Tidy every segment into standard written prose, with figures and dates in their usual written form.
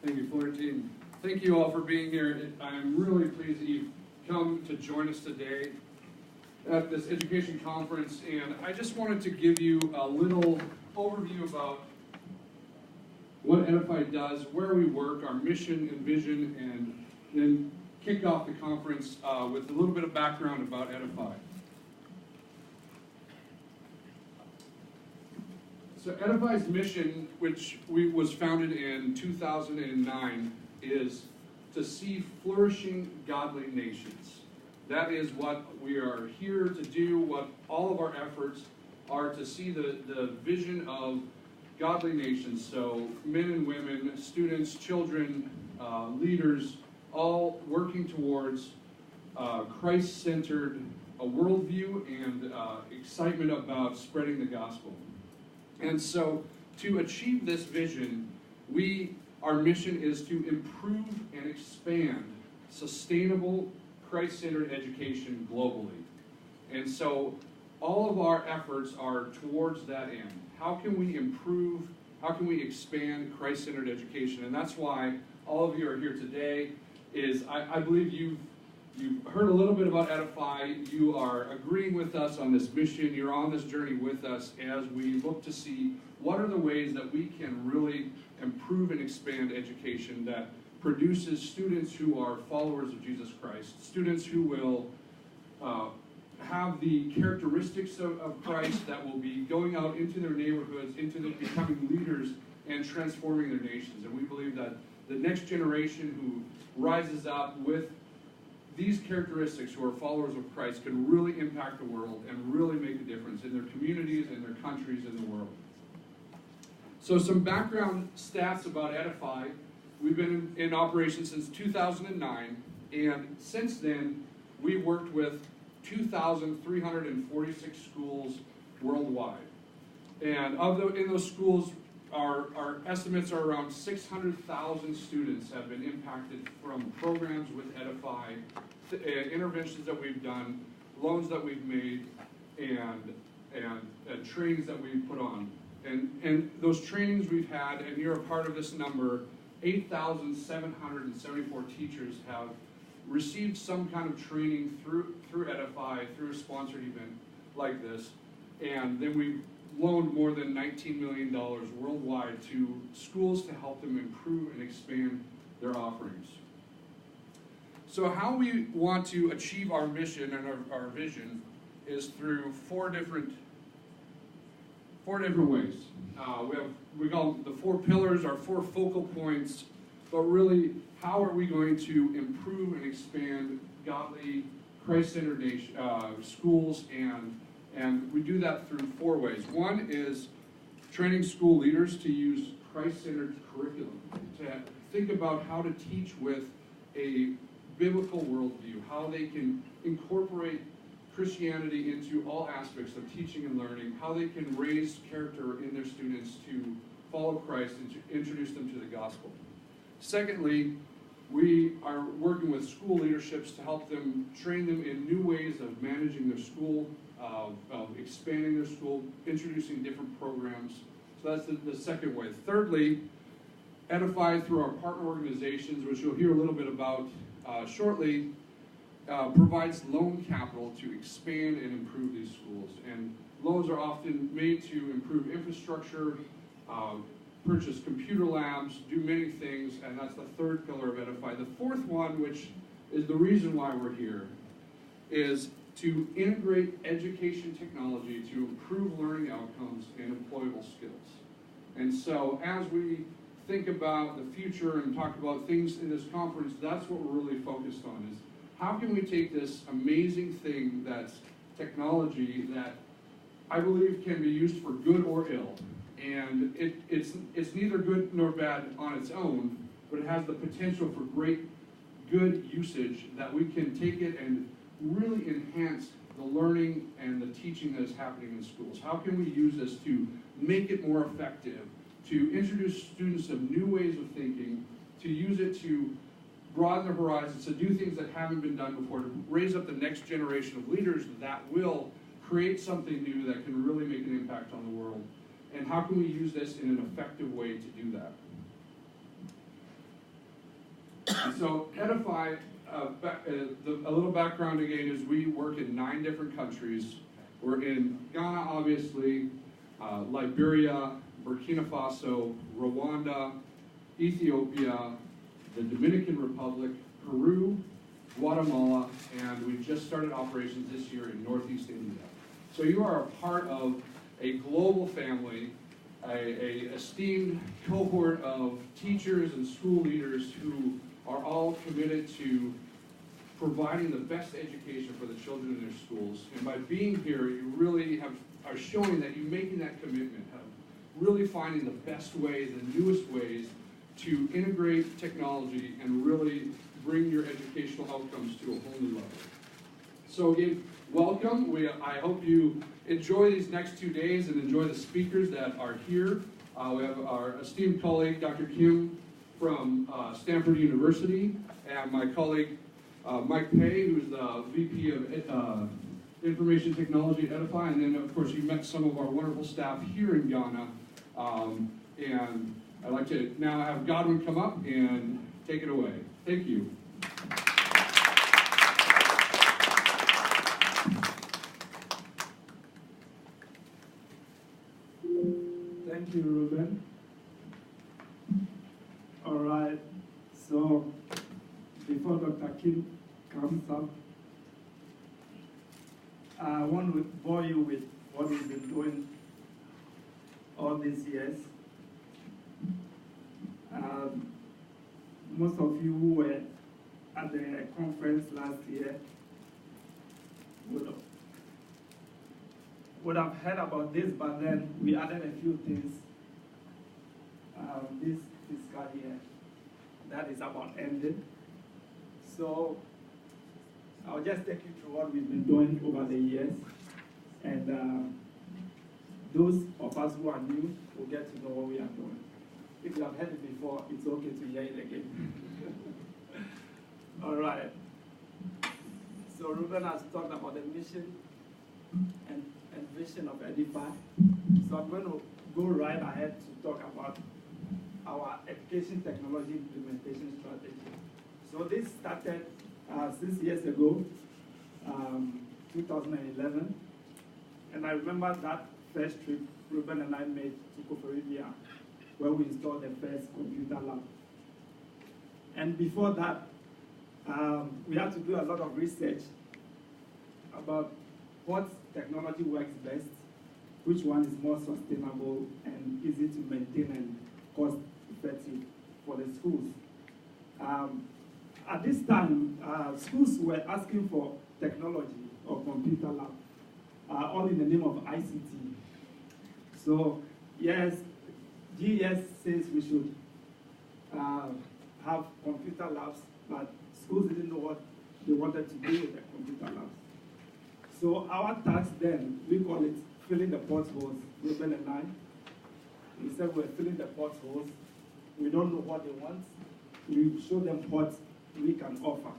Thank you, Floor team. Thank you all for being here. I'm really pleased that you've come to join us today at this education conference, and I just wanted to give you a little overview about what Edify does, where we work, our mission and vision, and then kick off the conference with a little bit of background about Edify. So Edify's mission, which was founded in 2009, is to see flourishing godly nations. That is what we are here to do, what all of our efforts are to see the vision of godly nations. So men and women, students, children, leaders, all working towards Christ-centered worldview and excitement about spreading the gospel. And so to achieve this vision, our mission is to improve and expand sustainable Christ-centered education globally. And so all of our efforts are towards that end. How can we improve, how can we expand Christ-centered education? And that's why all of you are here today. I believe you've heard a little bit about Edify. You are agreeing with us on this mission. You're on this journey with us as we look to see what are the ways that we can really improve and expand education that produces students who are followers of Jesus Christ, students who will have the characteristics of Christ, that will be going out into their neighborhoods, becoming leaders and transforming their nations. And we believe that the next generation who rises up with these characteristics, who are followers of Christ, can really impact the world and really make a difference in their communities, in their countries, in the world. So some background stats about Edify. We've been in operation since 2009, and since then, we've worked with 2,346 schools worldwide. And in those schools, our estimates are around 600,000 students have been impacted from programs with Edify, interventions that we've done, loans that we've made, and trainings that we've put on. And those trainings we've had, and you're a part of this number, 8,774 teachers have received some kind of training through Edify, through a sponsored event like this. And then we've loaned more than $19 million worldwide to schools to help them improve and expand their offerings. So how we want to achieve our mission and our vision is through four different ways. We call them the four pillars, our four focal points, but really, how are we going to improve and expand godly, Christ-centered schools, and we do that through four ways. One is training school leaders to use Christ-centered curriculum, to think about how to teach with a biblical worldview, how they can incorporate Christianity into all aspects of teaching and learning, how they can raise character in their students to follow Christ and to introduce them to the gospel. Secondly, we are working with school leaderships to help them, train them in new ways of managing their school, of expanding their school, introducing different programs. So that's the second way. Thirdly, Edify, through our partner organizations, which you'll hear a little bit about shortly, provides loan capital to expand and improve these schools. And loans are often made to improve infrastructure, purchase computer labs, do many things, and that's the third pillar of Edify. The fourth one, which is the reason why we're here, is to integrate education technology to improve learning outcomes and employable skills. And so as we think about the future and talk about things in this conference, that's what we're really focused on, is how can we take this amazing thing that's technology that I believe can be used for good or ill. And it's neither good nor bad on its own, but it has the potential for great good usage, that we can take it and really enhance the learning and the teaching that is happening in schools. How can we use this to make it more effective, to introduce students of new ways of thinking, to use it to broaden their horizons, to do things that haven't been done before, to raise up the next generation of leaders that will create something new that can really make an impact on the world. And how can we use this in an effective way to do that? So Edify, a little background again is we work in 9 different countries. We're in Ghana, obviously, Liberia, Burkina Faso, Rwanda, Ethiopia, the Dominican Republic, Peru, Guatemala, and we've just started operations this year in Northeast India. So you are a part of a global family, a esteemed cohort of teachers and school leaders who are all committed to providing the best education for the children in their schools. And by being here, you really are showing that you're making that commitment of really finding the best ways, the newest ways to integrate technology and really bring your educational outcomes to a whole new level. So again, welcome. I hope you enjoy these next 2 days and enjoy the speakers that are here. We have our esteemed colleague, Dr. Kim from Stanford University, and my colleague, Mike Pei, who's the VP of Information Technology at Edify, and then of course you met some of our wonderful staff here in Ghana. And I'd like to now have Godwin come up and take it away. Thank you. Thank you, Reuben. All right, so before Dr. Kim comes up, I want to bore you with what we've been doing all these years. Most of you who were at the conference last year would have heard about this, but then we added a few things this fiscal year that is about ending. So I'll just take you through what we've been doing over the years, and those of us who are new will get to know what we are doing. If you have heard it before, it's okay to hear it again. All right. So Reuben has talked about the mission and vision of Edify. So I'm going to go right ahead to talk about our education technology implementation strategy. So this started 6 years ago, 2011. And I remember that first trip Reuben and I made to Koforidua, where we installed the first computer lab. And before that, we had to do a lot of research about what technology works best, which one is more sustainable and easy to maintain and cost effective for the schools. At this time, schools were asking for technology or computer lab, all in the name of ICT. So yes, GES says we should have computer labs, but schools didn't know what they wanted to do with the computer labs. So our task then, we call it filling the potholes, Reuben and I. We said we're filling the potholes. We don't know what they want. We show them what we can offer.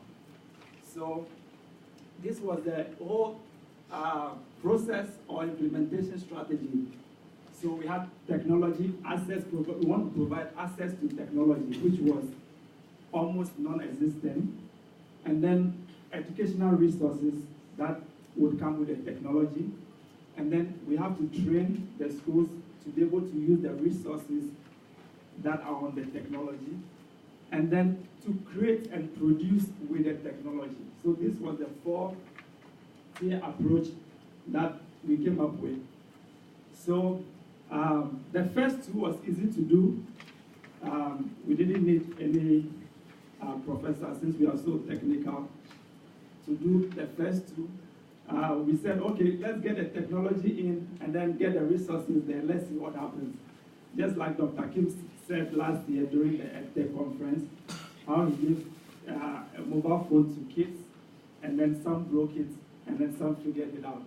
So this was the whole process or implementation strategy. So we had technology access, we want to provide access to technology, which was almost non-existent, and then educational resources that would come with the technology, and then we have to train the schools to be able to use the resources that are on the technology, and then to create and produce with the technology. So this was the 4-tier approach that we came up with. So the first 2 was easy to do. We didn't need any professor, since we are so technical, to do the first 2. We said, okay, let's get the technology in and then get the resources there. Let's see what happens. Just like Dr. Kim said last year during the EdTech conference, how he gave a mobile phone to kids, and then some broke it, and then some figured it out.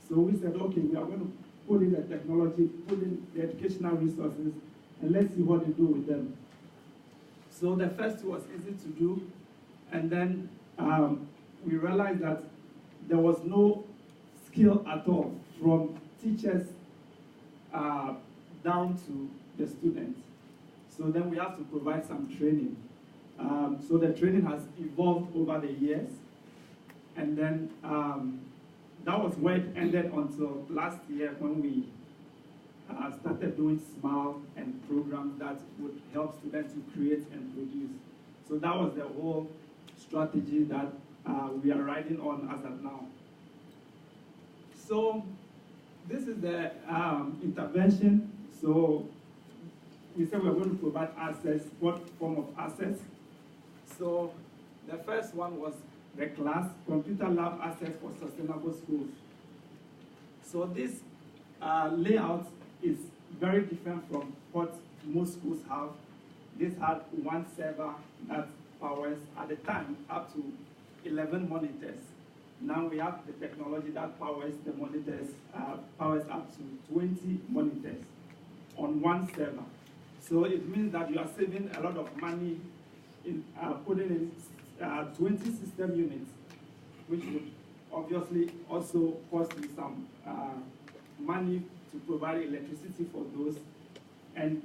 So we said, okay, we are going to put in the technology, put in the educational resources, and let's see what they do with them. So the first 2 was easy to do, and then we realized that there was no skill at all from teachers down to the students. So then we have to provide some training. So the training has evolved over the years. And then that was where it ended until last year when we started doing SMILE and programs that would help students to create and produce. So that was the whole strategy that we are riding on as of now. So this is the intervention. So we said we're going to provide access. What form of access? So the first one was the class, computer lab access for sustainable schools. So this layout is very different from what most schools have. This had one server that powers, at the time, up to 11 monitors. Now we have the technology that powers the monitors, powers up to 20 monitors on one server. So it means that you are saving a lot of money in putting in 20 system units, which would obviously also cost you some money to provide electricity for those. And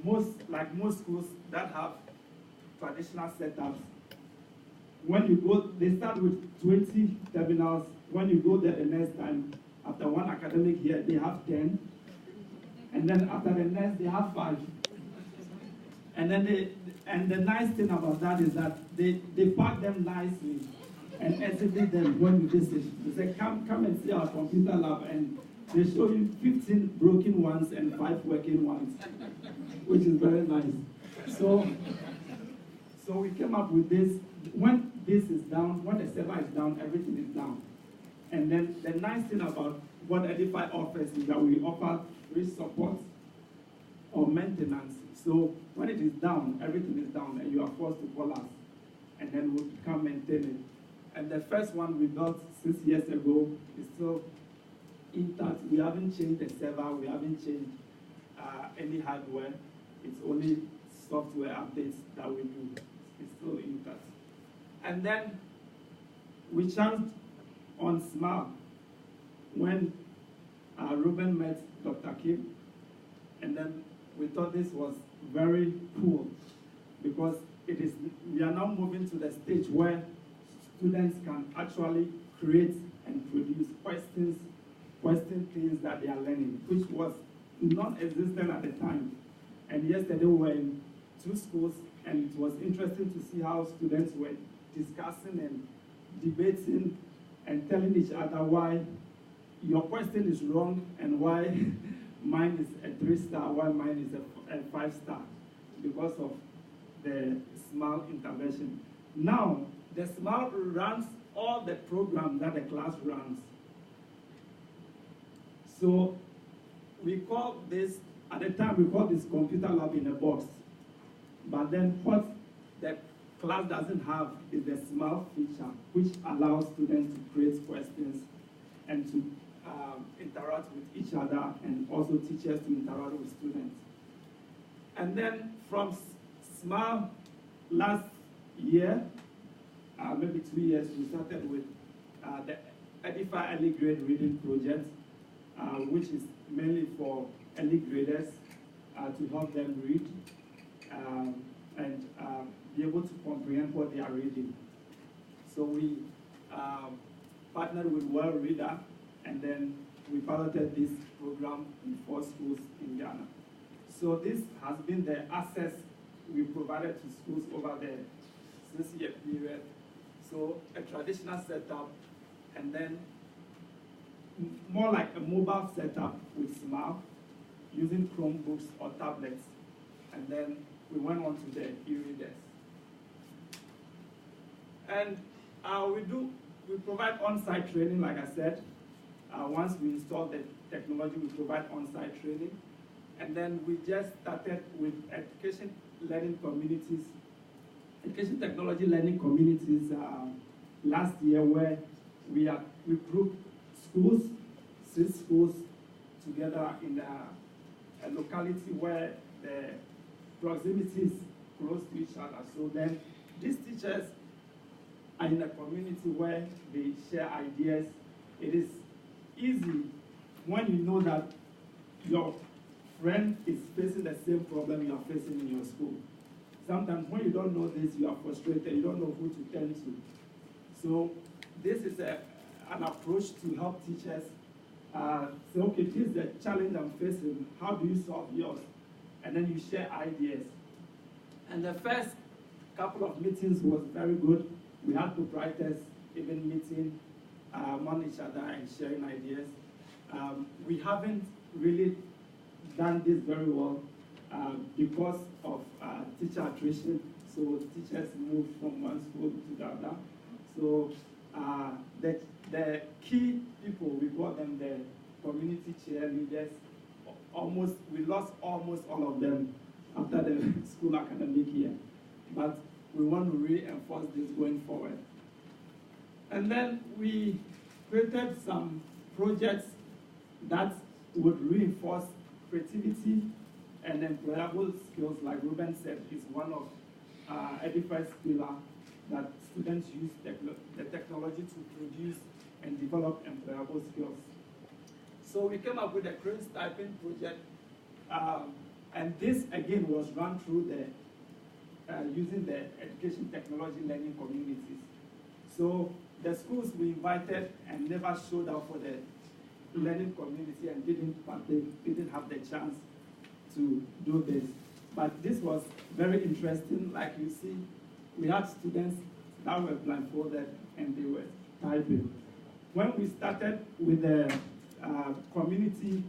like most schools that have traditional setups, when you go, they start with 20 terminals. When you go there the next time, after one academic year, they have 10. And then after the next, they have 5. And then and the nice thing about that is that they pack them nicely and exhibit them when you visit. They say, come and see our computer lab, and they show you 15 broken ones and 5 working ones, which is very nice. So we came up with this. When this is down, when the server is down, everything is down. And then the nice thing about what Edify offers is that we offer free support or maintenance. So when it is down, everything is down, and you are forced to call us, and then we'll come maintain it. And the first one we built 6 years ago is still intact. We haven't changed the server, we haven't changed any hardware. It's only software updates that we do. It's still intact. And then we chanced on SMILE when Reuben met Dr. Kim, and then we thought this was very cool because we are now moving to the stage where students can actually create and produce question things that they are learning, which was non-existent at the time. And yesterday we were in 2 schools, and it was interesting to see how students were discussing and debating and telling each other why your question is wrong and why mine is a 3-star, why mine is a 5-star, because of the SMILE intervention. Now, the SMILE runs all the programs that the class runs. So we call this, at the time we called this computer lab in a box. But then what the class doesn't have is the SMILE feature, which allows students to create questions and to interact with each other, and also teachers to interact with students. And then from SMILE last year, maybe 2 years, we started with the Edify early grade reading project, which is mainly for early graders to help them read and be able to comprehend what they are reading. So we partnered with World Reader, and then we piloted this program in 4 schools in Ghana. So this has been the access we provided to schools over the 6-year period. So a traditional setup, and then more like a mobile setup with SMILE, using Chromebooks or tablets. And then we went on to the e-readers. And we provide on-site training, like I said. Once we install the technology, we provide on-site training. And then we just started with education technology learning communities last year, where we grouped schools, 6 schools together in a locality where the proximity is close to each other. So then these teachers are in a community where they share ideas. It is easy when you know that your friend is facing the same problem you are facing in your school. sometimes when you don't know this, you are frustrated, you don't know who to turn to. So this is an approach to help teachers say, okay, this is the challenge I'm facing, how do you solve yours? And then you share ideas. And the first couple of meetings was very good. We had proprietors even meeting among each other and sharing ideas. We haven't really done this very well because of teacher attrition. So teachers move from one school to the other. So the key people, we call them the community cheerleaders. We lost almost all of them after the school academic year. But we want to reinforce this going forward. And then we created some projects that would reinforce creativity and employable skills, like Reuben said, is one of Edify's pillar, that students use the technology to produce and develop employable skills. So we came up with a Cranes Typing project, and this again was run through using the education technology learning communities. So the schools we invited and never showed up for the learning community and didn't have the chance to do this. But this was very interesting. Like you see, we had students that were blindfolded and they were typing. When we started with the community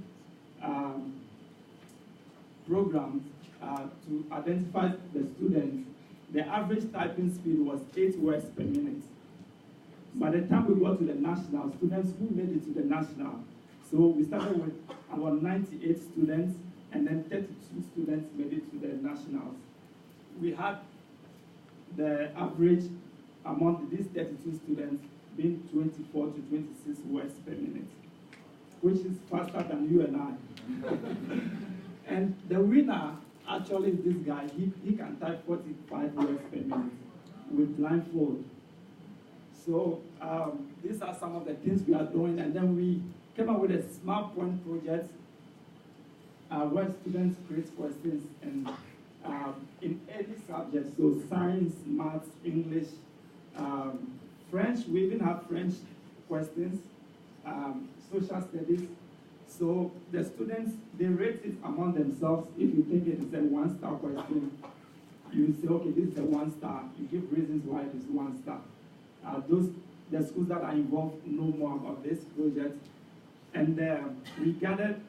programs to identify the students, the average typing speed was 8 words per minute. By the time we got to the national, students who made it to the national, so we started with about 98 students, and then 32 students made it to the nationals. We had the average among these 32 students being 24 to 26 words per minute, which is faster than you and I. And the winner actually is this guy. He can type 45 words per minute with blindfold. So these are some of the things we are doing. And then we came up with a smart point project where students create questions and in any subject, so science, maths, English, French. We even have French questions, social studies. So the students, they rate it among themselves. If you think it is a 1-star question, you say, okay, this is a 1 star. You give reasons why it is 1 star. The schools that are involved know more about this project. And we gathered,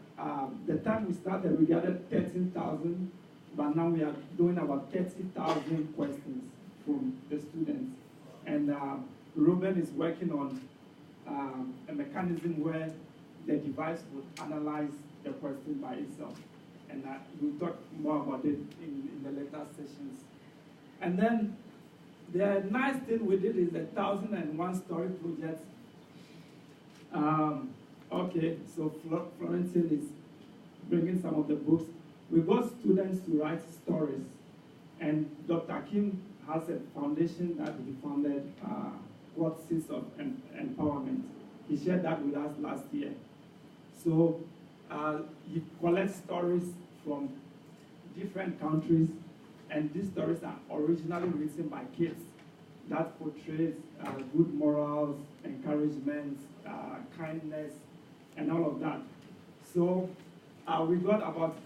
the time we started, we gathered 13,000, but now we are doing about 30,000 questions from the students. And Reuben is working on a mechanism where the device would analyze the question by itself. And we'll talk more about it in the later sessions. And then the nice thing we did is the 1,001 story project. Okay, so Florentine is bringing some of the books. We got students to write stories. And Dr. Kim has a foundation that he founded called Seeds of Empowerment. He shared that with us last year. So he collects stories from different countries, and these stories are originally written by kids that portrays good morals, encouragement, kindness, and all of that. So we got about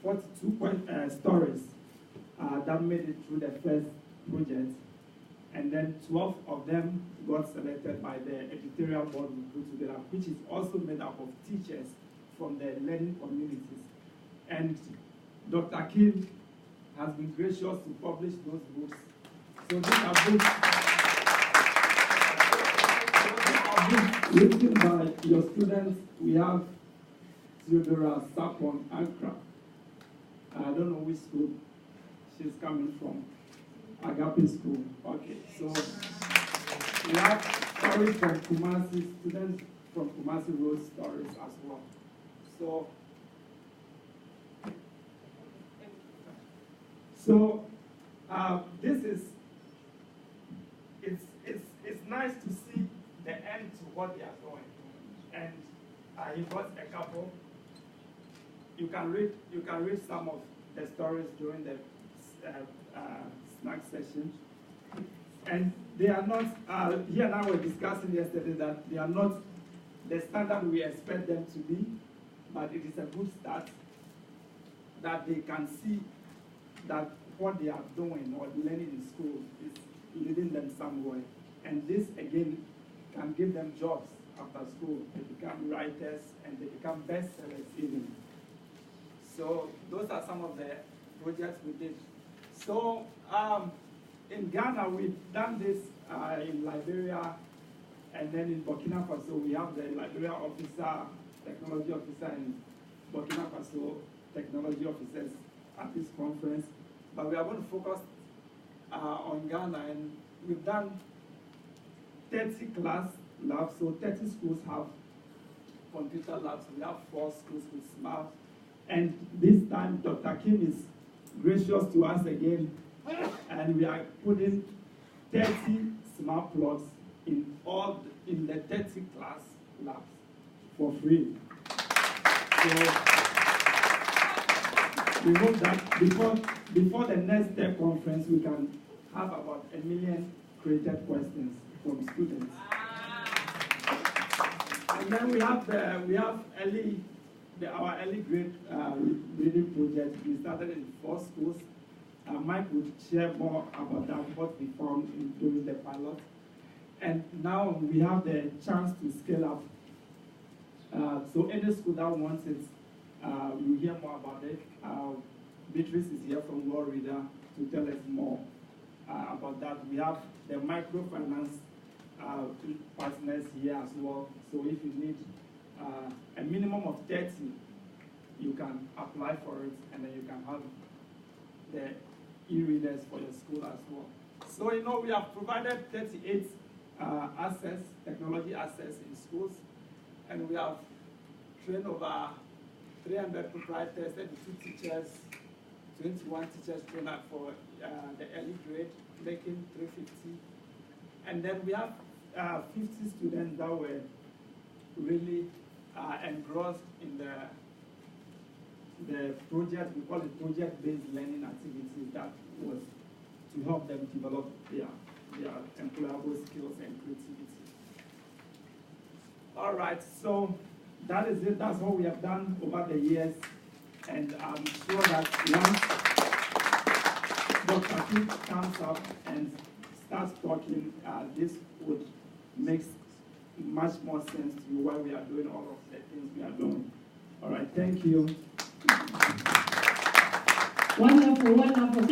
42 stories that made it through the first project, and then 12 of them got selected by the editorial board we put together, which is also made up of teachers from the learning communities. And Dr. Kim has been gracious to publish those books. So these are books, written by your students. We have Theodora Sapon Ankra. I don't know which school she's coming from. Agape School. Okay, so we have stories from Kumasi, students from Kumasi wrote stories as well. So this is, it's nice to see the end to what they are doing. And he got a couple. You can read some of the stories during the snack session. And they are not, here and I were discussing yesterday that they are not the standard we expect them to be, but it is a good start that they can see that what they are doing or learning in school is leading them somewhere. And this, again, can give them jobs after school. They become writers and they become bestsellers even. So those are some of the projects we did. So in Ghana, we've done this in Liberia, and then in Burkina Faso, we have the Liberia officer, technology officer, and Burkina Faso technology officers at this conference. But we are going to focus on Ghana, and we've done 30 class labs, so 30 schools have computer labs. We have 4 schools with smart. And this time, Dr. Kim is gracious to us again, and we are putting 30 smart plugs in the 30 class labs for free. So we hope that before the next tech conference, we can have about 1 million created questions from students. And then we have our early grade reading project. We started in 4 schools. Mike would share more about that, what we found during the pilot. And now we have the chance to scale up. So any school that wants it, we'll hear more about it. Beatrice is here from World Reader to tell us more about that. We have the microfinance partners here as well. So if you need a minimum of 30, you can apply for it, and then you can have the e-readers for your school as well. So, you know, we have provided 38 technology access in schools, and we have trained over 300 proprietors, 32 teachers, 21 teachers trained for the early grade, making 350. And then we have 50 students that were really engrossed in the project. We call it project-based learning activities that was to help them develop their employable skills and creativity. All right, so that is it. That's what we have done over the years. And I'm sure that once Dr. Kim comes up and starts talking, this would make much more sense to you why we are doing all of the things we are doing. All right, thank you. Wonderful, wonderful.